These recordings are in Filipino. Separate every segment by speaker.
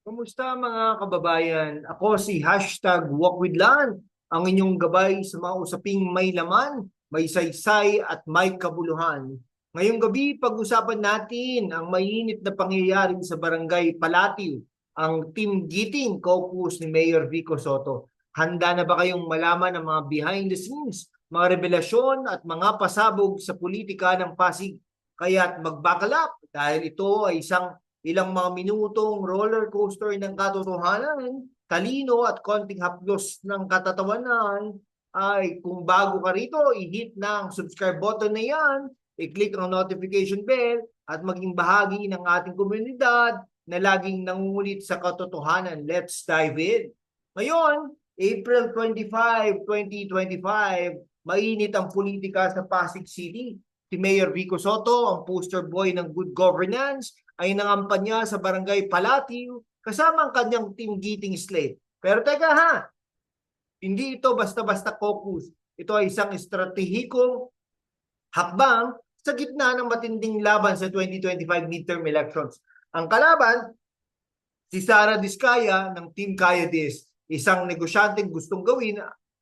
Speaker 1: Kumusta mga kababayan? Ako si #WalkWithLan, ang inyong gabay sa mga usaping may laman, may saysay at may kabuluhan. Ngayong gabi, pag-usapan natin ang mainit na pangyayari sa Barangay Palatio, ang Team Giting Caucus ni Mayor Vico Soto. Handa na ba kayong malaman ang mga behind the scenes, mga revelasyon at mga pasabog sa politika ng Pasig? Kaya't magbakalap dahil ito ay isang ilang mga minutong roller coaster ng katotohanan, talino at konting haplos ng katatawanan. Ay kung bago ka rito, i-hit na ang subscribe button na yan, i-click ang notification bell at maging bahagi ng ating komunidad na laging nangungulit sa katotohanan. Let's dive in. Ngayon, April 25, 2025, mainit ang politika sa Pasig City. Si Mayor Vico Soto, ang poster boy ng good governance, ay nangampanya sa Barangay Palatio kasama ang kanyang Team Giting slate. Pero teka ha, hindi ito basta-basta caucus. Ito ay isang estratehikong hakbang sa gitna ng matinding laban sa 2025 midterm elections. Ang kalaban, si Sara Diskaya ng Team Kayadis, isang negosyanteng gustong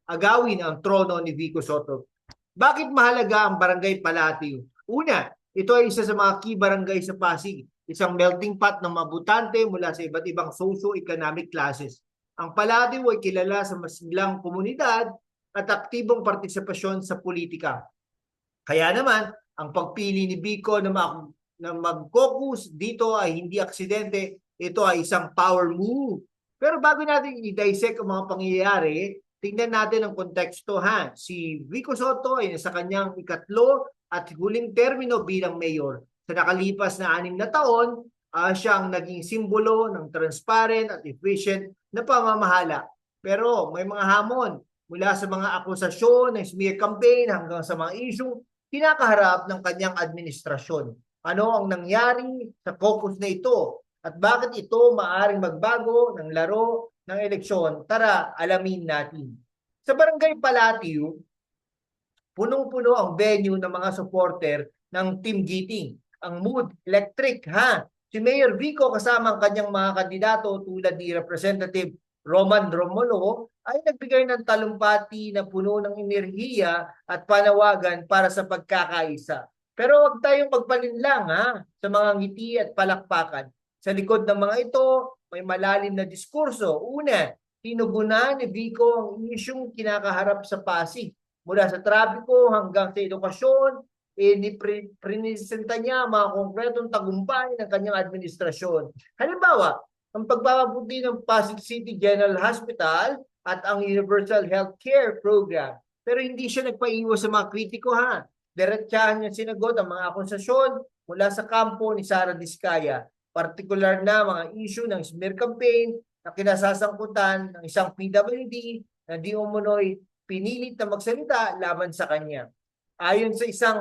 Speaker 1: agawin ang trono ni Vico Soto. Bakit mahalaga ang Barangay Palatio? Una, ito ay isa sa mga key barangay sa Pasig, isang melting pot ng mabutante mula sa iba't ibang socio-economic classes. Ang Palatio ay kilala sa masiglang komunidad at aktibong partisipasyon sa politika. Kaya naman, ang pagpili ni Vico na mag-focus dito ay hindi aksidente, ito ay isang power move. Pero bago natin i-dissect ang mga pangyayari, tingnan natin ang konteksto ha. Si Vico Soto ay nasa kanyang ikatlo at huling termino bilang mayor. Sa nakalipas na 6 na taon, siya ang naging simbolo ng transparent at efficient na pamamahala. Pero may mga hamon mula sa mga akusasyon ng smear campaign hanggang sa mga isyong kinakaharap ng kanyang administrasyon. Ano ang nangyari sa caucus na ito? At bakit ito maaring magbago ng laro ng eleksyon? Tara, alamin natin. Sa Barangay Palatio, punong-puno ang venue ng mga supporter ng Team Giting. Ang mood, electric ha. Si Mayor Vico kasama ang kanyang mga kandidato tulad ni Representative Roman Romulo ay nagbigay ng talumpati na puno ng enerhiya at panawagan para sa pagkakaisa. Pero huwag tayong magpalinlang ha sa mga ngiti at palakpakan. Sa likod ng mga ito, may malalim na diskurso. Una, tinugunan ni Vico ang isyong kinakaharap sa Pasig. Mula sa trapiko hanggang sa edukasyon, prinisenta niya mga konkretong tagumpay ng kanyang administrasyon. Halimbawa, ang pagpapabuti ng Pasig City General Hospital at ang Universal Healthcare Program. Pero hindi siya nagpaiwas sa mga kritiko ha. Diretsahan niya sinagot ang mga akusasyon mula sa kampo ni Sara Diskaya, partikular na mga issue ng smear campaign na kinasasangkutan ng isang PWD na di umunoy pinilit na magsalita laban sa kanya. Ayon sa isang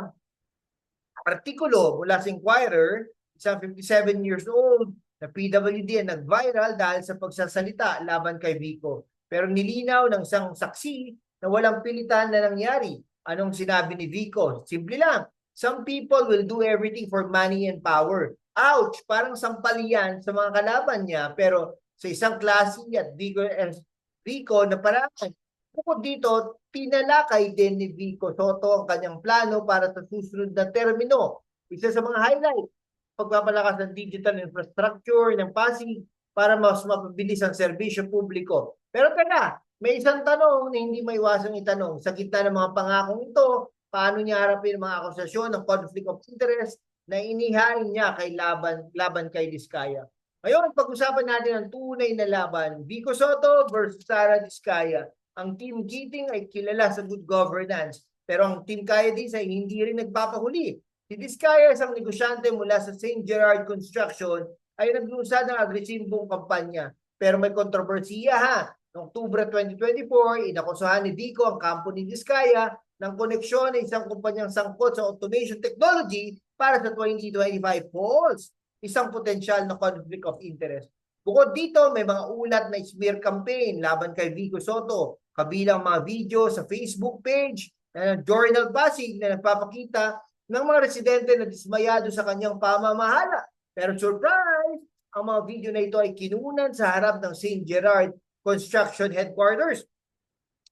Speaker 1: artikulo mula sa Inquirer, isang 57 years old na PWD ang nag-viral dahil sa pagsasalita laban kay Vico. Pero nilinaw ng isang saksi na walang pilitan na nangyari. Anong sinabi ni Vico? Simple lang. Some people will do everything for money and power. Ouch! Parang sampalian sa mga kalaban niya. Pero sa isang klase at Vico na paraan. Bukod dito, tinalakay din ni Vico Soto ang kanyang plano para sa susunod na termino. Isa sa mga highlight, pagpapalakas ng digital infrastructure ng Pasig para mas mapabilis ang serbisyo publiko. Pero teka, may isang tanong na hindi maiwasang itanong. Sa gitna ng mga pangakong ito, paano niya harapin ang mga akusasyon ng conflict of interest na inihain niya kay laban kay Diskaya? Ngayon, pag-usapan natin ang tunay na laban, Vico Soto versus Sara Diskaya. Ang Team Giting ay kilala sa good governance, pero ang Team Kayadis ay hindi rin nagpapahuli. Si Diskaya, isang negosyante mula sa St. Gerard Construction, ay naglusad ng agresibong kampanya. Pero may kontrobersiya ha. Noong Oktubre 2024, inakusahan ni Vico ang kampo ni Diskaya ng koneksyon ng isang kumpanyang sangkot sa automation technology para sa 2025 polls. Isang potensyal na conflict of interest. Bukod dito, may mga ulat na smear campaign laban kay Vico Soto, kabilang mga video sa Facebook page ng Journal Pasig na nagpapakita ng mga residente na dismayado sa kanyang pamamahala. Pero surprise, ang mga video na ito ay kinunan sa harap ng St. Gerard Construction Headquarters.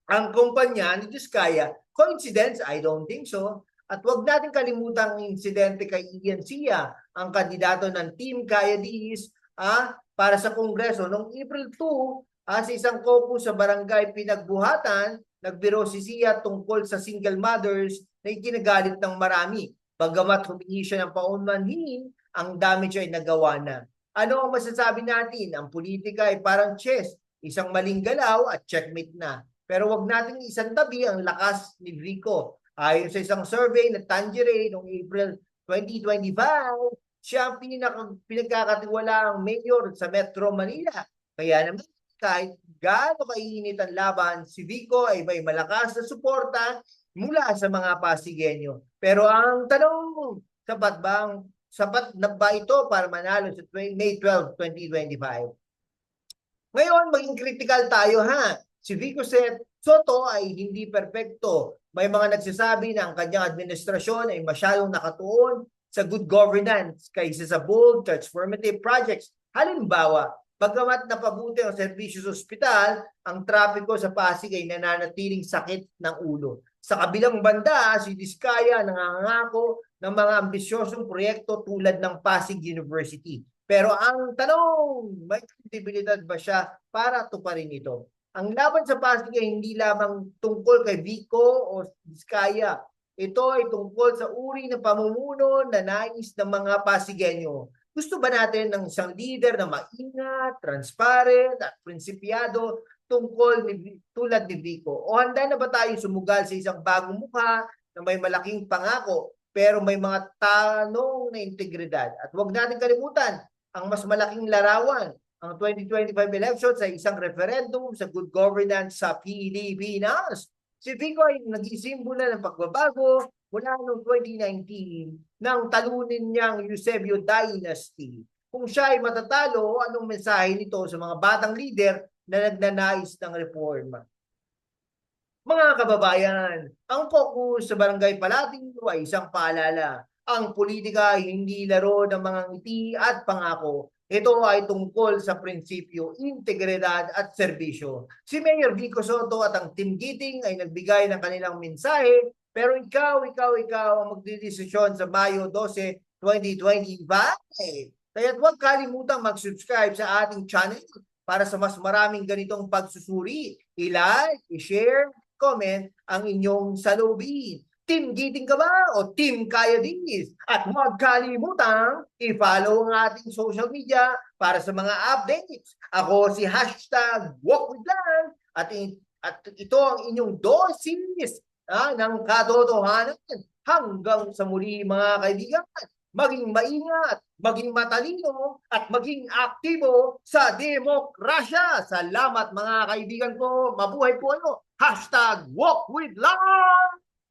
Speaker 1: Ang kumpanya ni Diskaya, coincidence? I don't think so. At huwag natin kalimutan ang insidente kay Ian Sia, ang kandidato ng Team Kaya Dis para sa Kongreso. Noong April 2, sa isang caucus sa barangay Pinagbuhatan, nagbiro si Sia tungkol sa single mothers na ikinagalit ng marami. Bagamat humingi siya ng paumanhin, ang damage ay nagawa na. Ano ang masasabi natin? Ang politika ay parang chess. Isang maling galaw at checkmate na. Pero wag nating isantabi ang lakas ni Vico. Ayon sa isang survey na Tangerine noong April 2025, siya ang pinagkakatiwalaang mayor sa Metro Manila. Kaya naman, kahit gaano kainit ang laban, si Vico ay may malakas na suporta mula sa mga Pasigueño. Pero ang tanong, sapat na ba ito para manalo sa May 12, 2025? Ngayon, maging critical tayo Si Vico Soto ay hindi perpekto. May mga nagsasabi na ang kanyang administrasyon ay masyadong nakatuon sa good governance kaysa sa bold, transformative projects. Halimbawa, bagamat napabuti ang serbisyo sa ospital, ang trapiko sa Pasig ay nananatiling sakit ng ulo. Sa kabilang banda, si Diskaya nangangako ng mga ambisyosong proyekto tulad ng Pasig University. Pero ang tanong, may kredibilidad ba siya para tuparin ito? Ang laban sa Pasig ay hindi lamang tungkol kay Vico o Diskaya. Ito ay tungkol sa uri ng pamumuno na nais ng mga Pasigueño. Gusto ba natin ng isang leader na maingat, transparent at prinsipyado tulad ni Vico? O handa na ba tayo sumugal sa isang bagong mukha na may malaking pangako pero may mga tanong na integridad? At huwag natin kalimutan ang mas malaking larawan, ang 2025 elections ay isang referendum sa good governance sa Pilipinas. Si Vico ay nag-isimbolo ng pagbabago mula noong 2019 nang talunin niyang Eusebio Dynasty. Kung siya ay matatalo, anong mensahe nito sa mga batang leader na nagnanais ng reforma? Mga kababayan, ang focus sa Barangay Palatingo ay isang paalala. Ang politika ay hindi laro ng mga ngiti at pangako. Ito ay tungkol sa prinsipyo, integridad at serbisyo. Si Mayor Vico Soto at ang Team Giting ay nagbigay ng kanilang mensahe, pero ikaw ang magdidesisyon sa Mayo 12, 2025. Kaya't huwag kalimutang mag-subscribe sa ating channel para sa mas maraming ganitong pagsusuri. I-like, i-share, comment ang inyong salubin. Team Giting ka ba o Team Kaya Dis? At huwag kalimutang i-follow ang ating social media para sa mga updates. Ako si #WalkWithLan at ito ang inyong dosis ng katotohanan. Hanggang sa muli mga kaibigan, maging maingat, maging matalino at maging aktibo sa demokrasya. Salamat mga kaibigan ko. Mabuhay po ano. #WalkWithLan!